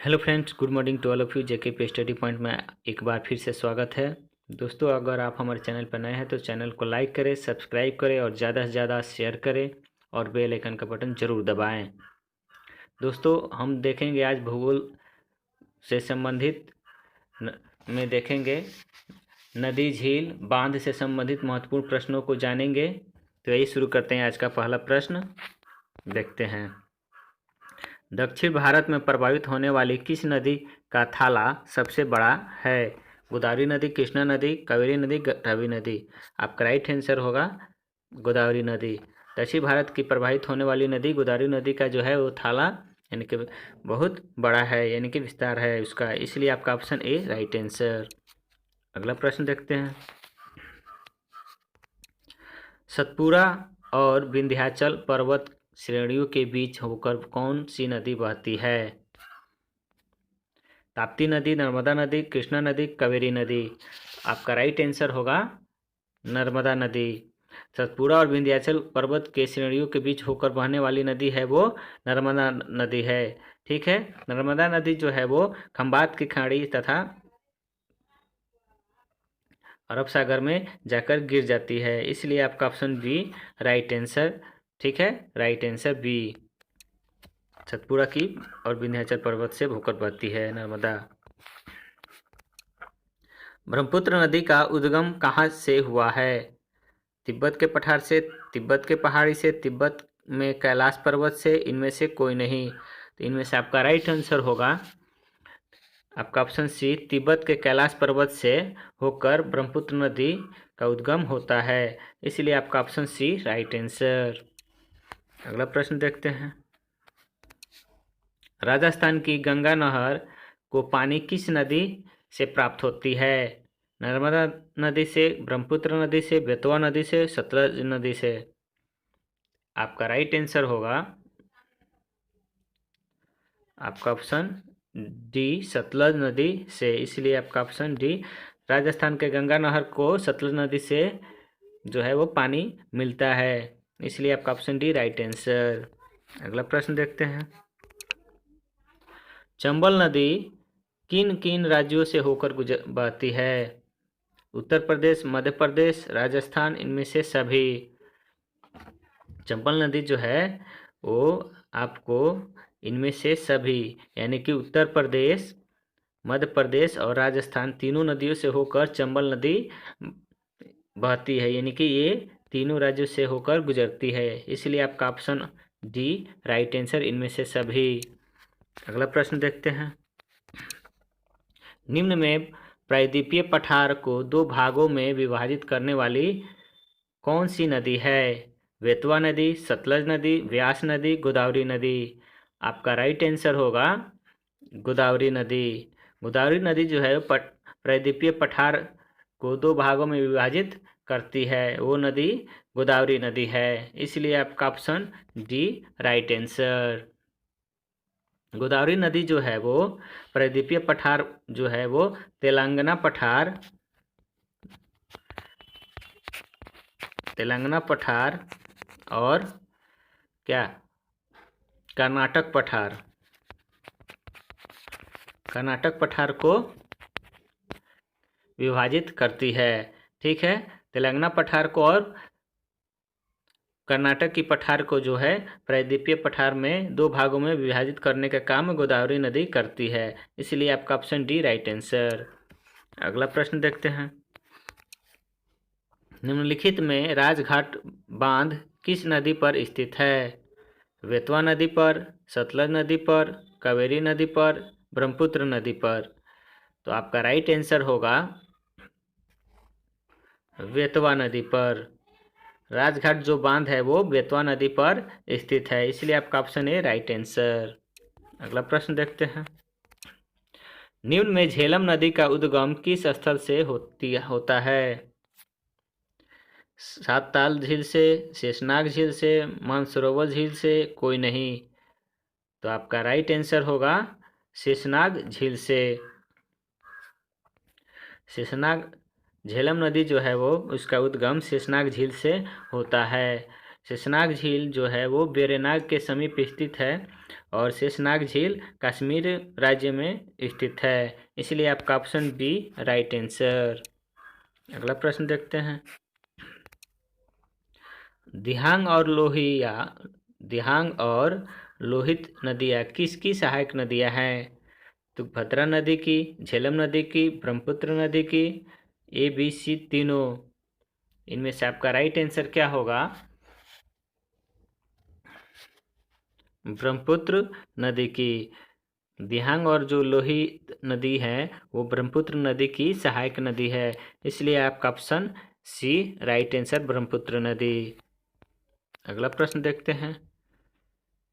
Hello friends, good morning to all of you. JK पे study point में एक बार फिर से स्वागत है। दोस्तों, अगर आप हमारे चैनल पर नए हैं तो चैनल को लाइक करें, सब्सक्राइब करें और ज़्यादा से ज़्यादा शेयर करें और बेल आइकन का बटन ज़रूर दबाएं। दोस्तों, हम देखेंगे आज भूगोल से संबंधित में देखेंगे नदी, झील, बांध से संबंधित महत्वपूर्ण प्रश्नों को जानेंगे। तो यही शुरू करते हैं। आज का पहला प्रश्न देखते हैं। दक्षिण भारत में प्रभावित होने वाली किस नदी का थाला सबसे बड़ा है? गोदावरी नदी, कृष्णा नदी, कावेरी नदी, रावी नदी। आपका राइट आंसर होगा गोदावरी नदी। दक्षिण भारत की प्रभावित होने वाली नदी गोदावरी नदी का जो है वो थाला यानी कि बहुत बड़ा है, यानी कि विस्तार है उसका, इसलिए आपका ऑप्शन ए राइट आंसर। अगला प्रश्न देखते हैं। सतपुरा और विंध्याचल पर्वत श्रेणियों के बीच होकर कौन सी नदी बहती है? ताप्ती नदी, नर्मदा नदी, कृष्णा नदी, कावेरी नदी। आपका राइट आंसर होगा नर्मदा नदी। सतपुरा और विंध्याचल पर्वत के श्रेणियों के बीच होकर बहने वाली नदी है वो नर्मदा नदी है। ठीक है, नर्मदा नदी जो है वो खंबात की खाड़ी तथा अरब सागर में जाकर गिर जाती है, इसलिए आपका ऑप्शन बी राइट आंसर। ठीक है, राइट आंसर बी। सतपुरा की और विंध्याचल पर्वत से होकर बहती है नर्मदा। ब्रह्मपुत्र नदी का उद्गम कहाँ से हुआ है? तिब्बत के पठार से, तिब्बत के पहाड़ी से, तिब्बत में कैलाश पर्वत से, इनमें से कोई नहीं। तो इनमें से आपका राइट आंसर होगा आपका ऑप्शन सी, तिब्बत के कैलाश पर्वत से होकर ब्रह्मपुत्र नदी का उद्गम होता है, इसलिए आपका ऑप्शन सी राइट आंसर। अगला प्रश्न देखते हैं। राजस्थान की गंगा नहर को पानी किस नदी से प्राप्त होती है? नर्मदा नदी से, ब्रह्मपुत्र नदी से, बेतवा नदी से, सतलज नदी से। आपका राइट आंसर होगा आपका ऑप्शन डी सतलज नदी से, इसलिए आपका ऑप्शन डी। राजस्थान के गंगा नहर को सतलज नदी से जो है वो पानी मिलता है, इसलिए आपका ऑप्शन डी राइट आंसर। अगला प्रश्न देखते हैं। चंबल नदी किन किन राज्यों से होकर गुजर बहती है? उत्तर प्रदेश, मध्य प्रदेश, राजस्थान, इनमें से सभी। चंबल नदी जो है वो आपको इनमें से सभी यानी कि उत्तर प्रदेश, मध्य प्रदेश और राजस्थान तीनों नदियों से होकर चंबल नदी बहती है, यानी कि ये तीनों राज्यों से होकर गुजरती है, इसलिए आपका ऑप्शन डी राइट आंसर, इनमें से सभी। अगला प्रश्न देखते हैं। निम्न में प्रायद्वीपीय पठार को दो भागों में विभाजित करने वाली कौन सी नदी है? बेतवा नदी, सतलज नदी, व्यास नदी, गोदावरी नदी। आपका राइट आंसर होगा गोदावरी नदी। गोदावरी नदी जो है प्रायद्वीपीय पठार को दो भागों में विभाजित करती है, वो नदी गोदावरी नदी है, इसलिए आपका option D right answer. Godavari नदी जो है वो प्रायद्वीपीय पठार जो है वो तेलंगाना पठार और क्या कर्नाटक पठार को विभाजित करती है। ठीक है, तेलंगाना पठार को और कर्नाटक की पठार को जो है प्रायद्वीपीय पठार में दो भागों में विभाजित करने का काम गोदावरी नदी करती है, इसलिए आपका ऑप्शन डी राइट आंसर। अगला प्रश्न देखते हैं। निम्नलिखित में राजघाट बांध किस नदी पर स्थित है? बेतवा नदी पर, सतलज नदी पर, कावेरी नदी पर, ब्रह्मपुत्र नदी पर। तो आपका राइट आंसर होगा बेतवा नदी पर। राजघाट जो बांध है वो बेतवा नदी पर स्थित है, इसलिए आपका ऑप्शन ए राइट आंसर। अगला प्रश्न देखते हैं। निम्न में झेलम नदी का उद्गम किस स्थल से होता है? सात ताल झील से, शेषनाग झील से, मानसरोवर झील से, कोई नहीं। तो आपका राइट आंसर होगा शेषनाग झील से। शेषनाग झेलम नदी जो है वो उसका उद्गम शेषनाग झील से होता है। शेषनाग झील जो है वो वेरेनाग के समीप स्थित है और शेषनाग झील कश्मीर राज्य में स्थित है, इसलिए आपका ऑप्शन बी राइट आंसर। अगला प्रश्न देखते हैं। दिहांग और लोहित नदियाँ किसकी सहायक नदियाँ हैं? तुंगभद्रा नदी की, झेलम नदी की, ब्रह्मपुत्र नदी की, ए बी सी तीनों। इनमें से आपका राइट आंसर क्या होगा? ब्रह्मपुत्र नदी की। दिहांग और जो लोहित नदी है वो ब्रह्मपुत्र नदी की सहायक नदी है, इसलिए आपका option C right answer Brahmaputra नदी। अगला प्रश्न देखते हैं।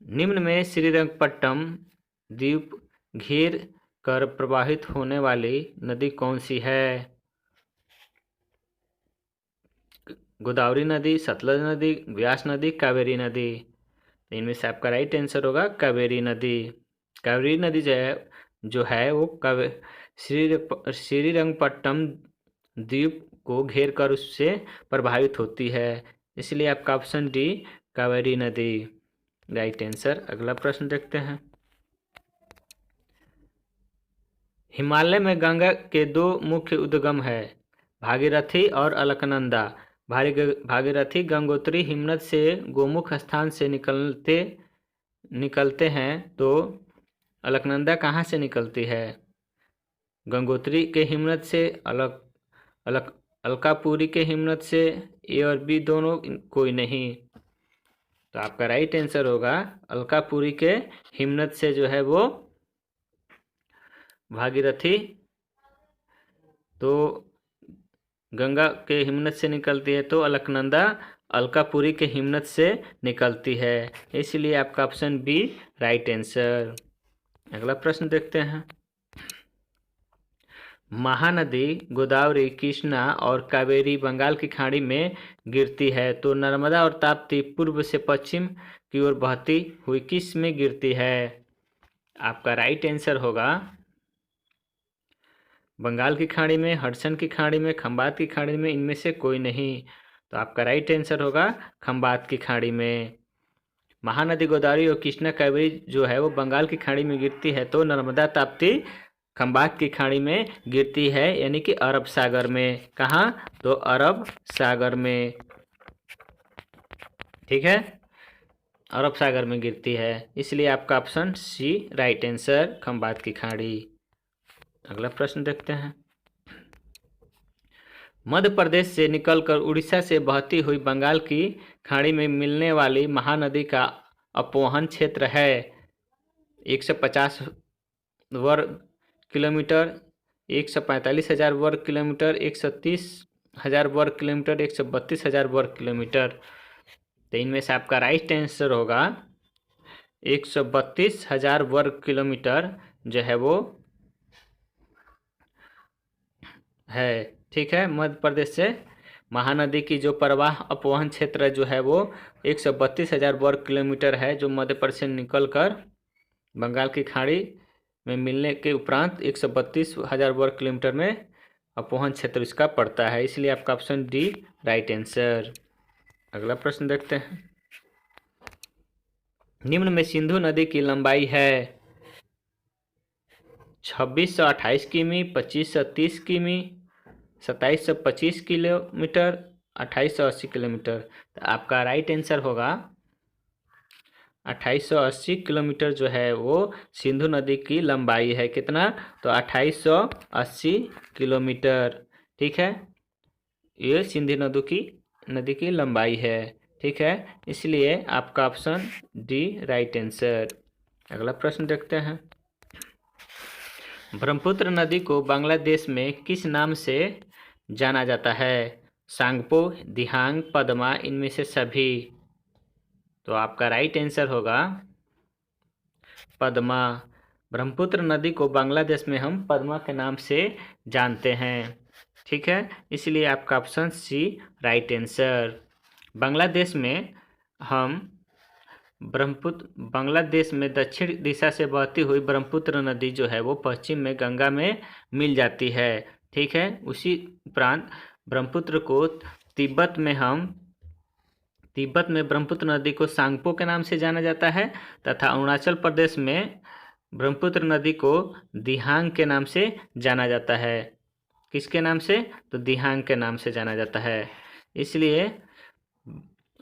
निम्न में श्रीरंगपट्टम द्वीप घेर कर प्रवाहित होने वाली नदी कौन सी है? गोदावरी नदी, सतलज नदी, व्यास नदी, कावेरी नदी। इनमें से आपका राइट आंसर होगा कावेरी नदी। कावेरी नदी जो है वो श्रीरंगपट्टम द्वीप को घेर कर उससे प्रभावित होती है, इसलिए आपका ऑप्शन डी कावेरी नदी राइट आंसर। अगला प्रश्न देखते हैं। हिमालय में गंगा के दो मुख्य उद्गम है, भागीरथी और अलकनंदा। भागीरथी गंगोत्री हिमनद से गोमुख स्थान से निकलते हैं, तो अलकनंदा कहाँ से निकलती है? गंगोत्री के हिमनद से, अलकापुरी के हिमनद से, ए और बी दोनों कोई नहीं। तो आपका राइट आंसर होगा अलकापुरी के हिमनद से जो है वो भागीरथी तो गंगा के हिमनद से निकलती है, तो अलकनंदा अलकापुरी के हिमनद से निकलती है, इसलिए आपका ऑप्शन बी राइट आंसर। अगला प्रश्न देखते हैं। महानदी गोदावरी, कृष्णा और कावेरी बंगाल की खाड़ी में गिरती है, तो नर्मदा और ताप्ती पूर्व से पश्चिम की ओर बहती हुई किस में गिरती है? आपका राइट आंसर होगा बंगाल की खाड़ी में, हडसन की खाड़ी में, खंबात की खाड़ी में, इनमें से कोई नहीं। तो आपका राइट आंसर होगा खंबात की खाड़ी में। महानदी गोदावरी और कृष्णा कावेरी जो है वो बंगाल की खाड़ी में गिरती है, तो नर्मदा ताप्ती खंबात की खाड़ी में गिरती है, यानी कि अरब सागर में। कहाँ? तो अरब सागर में, ठीक है, अरब सागर में गिरती है, इसलिए आपका option C right answer Khambhat की खाड़ी। अगला प्रश्न देखते हैं। मध्य प्रदेश से निकलकर उड़ीसा से बहती हुई बंगाल की खाड़ी में मिलने वाली महानदी का अपवहन क्षेत्र है 150 वर्ग किलोमीटर, 145,000 वर्ग किलोमीटर, 130,000 वर्ग किलोमीटर, 132,000 वर्ग किलोमीटर। तो इनमें से आपका राइट आंसर होगा 132,000 वर्ग किलोमीटर जो है वो है, ठीक है। मध्य प्रदेश से महानदी की जो प्रवाह अपवहन क्षेत्र जो है वो 132,000 वर्ग किलोमीटर है, जो मध्य प्रदेश से निकलकर बंगाल की खाड़ी में मिलने के उपरांत 132,000 वर्ग किलोमीटर में अपवहन क्षेत्र इसका पड़ता है, इसलिए आपका ऑप्शन डी राइट आंसर। अगला प्रश्न देखते हैं। निम्न में सिंधु नदी की लंबाई है 2628 किमी, 2530 किमी, 2725 किलोमीटर, 2880 किलोमीटर। तो आपका राइट आंसर होगा 2880 किलोमीटर जो है वो सिंधु नदी की लंबाई है। कितना? तो 2880 किलोमीटर, ठीक है, ये सिंधु नदी की लंबाई है, ठीक है, इसलिए आपका ऑप्शन डी राइट आंसर। अगला प्रश्न देखते हैं। ब्रह्मपुत्र नदी को बांग्लादेश में किस नाम से जाना जाता है? सांगपो, दिहांग, पद्मा, इनमें से सभी। तो आपका राइट आंसर होगा पद्मा। ब्रह्मपुत्र नदी को बांग्लादेश में हम पद्मा के नाम से जानते हैं, ठीक है, इसलिए आपका option C right answer. Bangladesh में बांग्लादेश में दक्षिण दिशा से बहती हुई ब्रह्मपुत्र नदी जो है वो पश्चिम में गंगा में मिल जाती है, ठीक है। उसी उपरांत ब्रह्मपुत्र को तिब्बत तिब्बत में ब्रह्मपुत्र नदी को सांगपो के नाम से जाना जाता है तथा अरुणाचल प्रदेश में ब्रह्मपुत्र नदी को दिहांग के नाम से जाना जाता है। किसके नाम से? तो दिहांग के नाम से जाना जाता है। इसलिए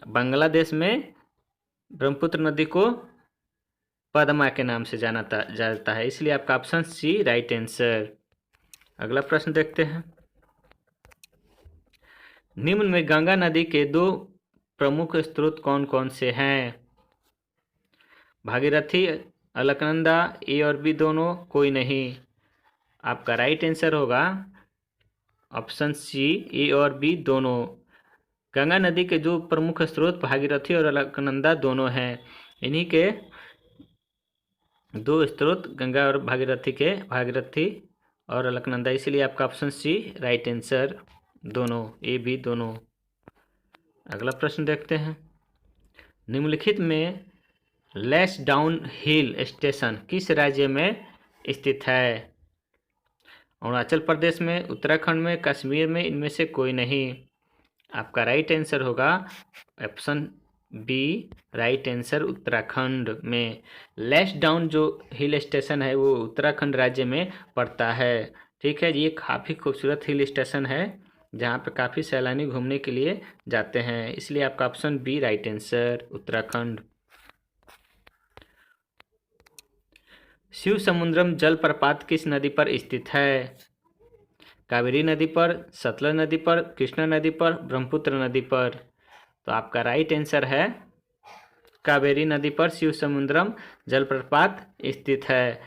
बांग्लादेश में ब्रह्मपुत्र नदी को पद्मा के नाम से जाना जाता है, इसलिए आपका ऑप्शन सी राइट आंसर। अगला प्रश्न देखते हैं। निम्न में गंगा नदी के दो प्रमुख स्रोत कौन कौन से हैं? भागीरथी, अलकनंदा, ए और बी दोनों, कोई नहीं। आपका राइट आंसर होगा ऑप्शन सी ए और बी दोनों। गंगा नदी के जो प्रमुख स्रोत भागीरथी और अलकनंदा दोनों हैं। इन्हीं के दो स्रोत गंगा और भागीरथी और अलकनंदा, इसीलिए आपका ऑप्शन सी राइट आंसर, दोनों, ए बी दोनों। अगला प्रश्न देखते हैं। निम्नलिखित में लैश डाउन हिल स्टेशन किस राज्य में स्थित है? अरुणाचल प्रदेश में, उत्तराखंड में, कश्मीर में, इनमें से कोई नहीं। आपका राइट आंसर होगा option B right answer, Uttarakhand में। लैश डाउन जो हिल स्टेशन है वो उत्तराखंड राज्य में पड़ता है। ठीक है, ये काफ़ी खूबसूरत हिल स्टेशन है जहाँ पे काफ़ी सैलानी घूमने के लिए जाते हैं, इसलिए आपका option B right answer, Uttarakhand. Shiv Samudram जलप्रपात किस नदी पर स्थित है? कावेरी नदी पर, सतलज नदी पर, कृष्णा नदी पर, ब्रह्मपुत्र नदी पर। तो आपका राइट आंसर है कावेरी नदी पर शिव समुद्रम जलप्रपात स्थित है।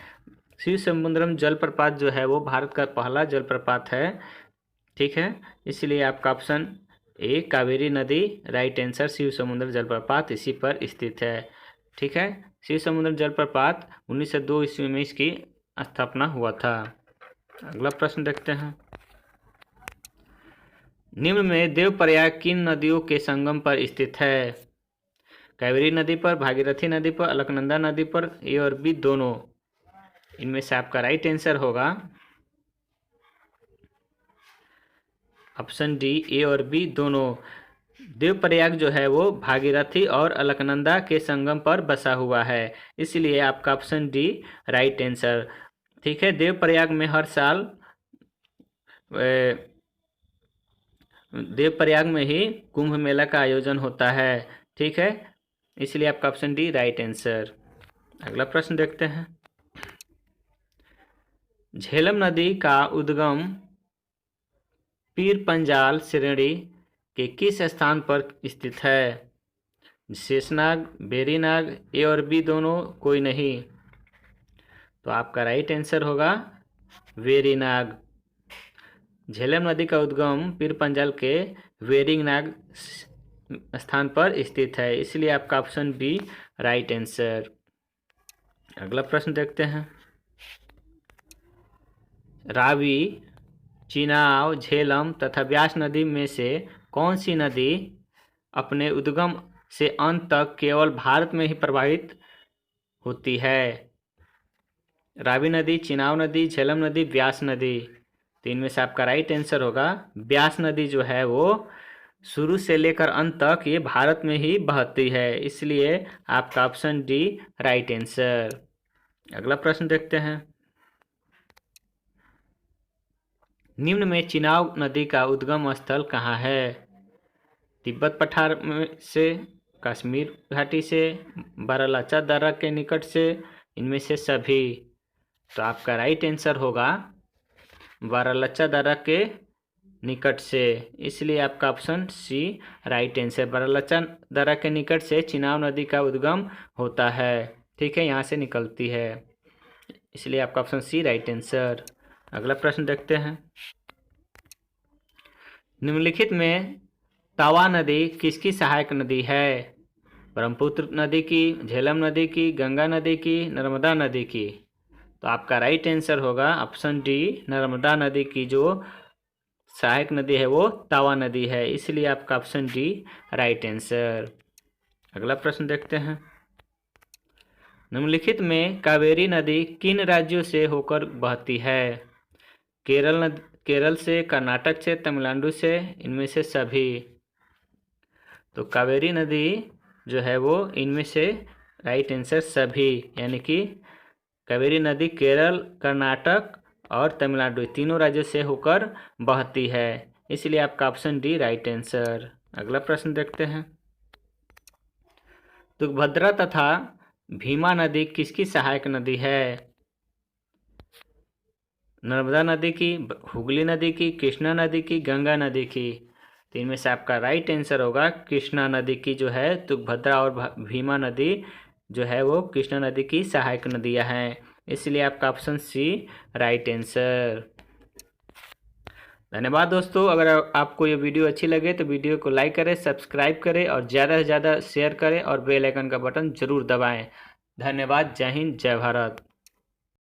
शिव समुद्रम जलप्रपात जो है वो भारत का पहला जलप्रपात है। ठीक है, इसलिए आपका ऑप्शन ए कावेरी नदी राइट आंसर, शिव समुद्र जलप्रपात इसी पर स्थित है। ठीक है, शिव समुद्र जलप्रपात 1902 ईस्वी में इसकी स्थापना हुआ था। अगला प्रश्न देखते हैं। निम्न में देवप्रयाग किन नदियों के संगम पर स्थित है? कावेरी नदी पर, भागीरथी नदी पर, अलकनंदा नदी पर, ए और बी दोनों। इनमें से आपका राइट आंसर होगा ऑप्शन डी ए और बी दोनों। देवप्रयाग जो है वो भागीरथी और अलकनंदा के संगम पर बसा हुआ है, इसलिए आपका ऑप्शन डी राइट आंसर। ठीक है, देवप्रयाग में हर साल देवप्रयाग में ही कुंभ मेला का आयोजन होता है। ठीक है, इसलिए आपका ऑप्शन डी राइट आंसर। अगला प्रश्न देखते हैं। झेलम नदी का उद्गम पीर पंजाल श्रेणी के किस स्थान पर स्थित है? शेषनाग, वेरीनाग, ए और बी दोनों, कोई नहीं। तो आपका राइट आंसर होगा वेरीनाग। झेलम नदी का उद्गम पीर पंजाल के वेरीनाग स्थान पर स्थित है, इसलिए आपका ऑप्शन बी राइट आंसर। अगला प्रश्न देखते हैं। रावी, चिनाव, झेलम तथा व्यास नदी में से कौन सी नदी अपने उद्गम से अंत तक केवल भारत में ही प्रवाहित होती है? रावी नदी, चिनाव नदी, झेलम नदी, व्यास नदी। तो इनमें से आपका राइट आंसर होगा व्यास नदी जो है वो शुरू से लेकर अंत तक ये भारत में ही बहती है, इसलिए आपका ऑप्शन डी राइट आंसर। अगला प्रश्न देखते हैं। निम्न में चिनाव नदी का उद्गम स्थल कहाँ है? तिब्बत पठार में से, कश्मीर घाटी से, बारालाचा दर्रा के निकट से, इनमें से सभी। तो आपका राइट आंसर होगा बारालाचा दर्रा के निकट से, इसलिए आपका option C right answer. Baralacha दर्रा के निकट से चिनाव नदी का उद्गम होता है। ठीक है, यहाँ से निकलती है, इसलिए आपका ऑप्शन सी राइट आंसर। अगला प्रश्न देखते हैं। निम्नलिखित में तवा नदी किसकी सहायक नदी है? ब्रह्मपुत्र नदी की, झेलम नदी की, गंगा नदी की, नर्मदा नदी की। तो आपका राइट आंसर होगा ऑप्शन डी नर्मदा नदी की जो सहायक नदी है वो तवा नदी है, इसलिए आपका ऑप्शन डी राइट आंसर। अगला प्रश्न देखते हैं। निम्नलिखित में कावेरी नदी किन राज्यों से होकर बहती है? केरल से, कर्नाटक से, तमिलनाडु से, इनमें से सभी। तो कावेरी नदी जो है वो इनमें से राइट आंसर सभी, यानी कि कावेरी नदी केरल, कर्नाटक और तमिलनाडु तीनों राज्यों से होकर बहती है, इसलिए आपका ऑप्शन डी राइट आंसर। अगला प्रश्न देखते हैं। तुंगभद्रा तथा भीमा नदी किसकी सहायक नदी है? नर्मदा नदी की, हुगली नदी की, कृष्णा नदी की, गंगा नदी की? तो इनमें से आपका राइट आंसर होगा कृष्णा नदी की जो है तुंगभद्रा और भीमा नदी जो है वो कृष्णा नदी की सहायक नदियां हैं, इसलिए आपका ऑप्शन सी राइट आंसर। धन्यवाद दोस्तों। अगर आपको ये वीडियो अच्छी लगे तो वीडियो को लाइक करें, सब्सक्राइब करें और ज़्यादा से ज़्यादा शेयर करें और बेल आइकन का बटन जरूर दबाएं। धन्यवाद। जय हिंद, जय भारत।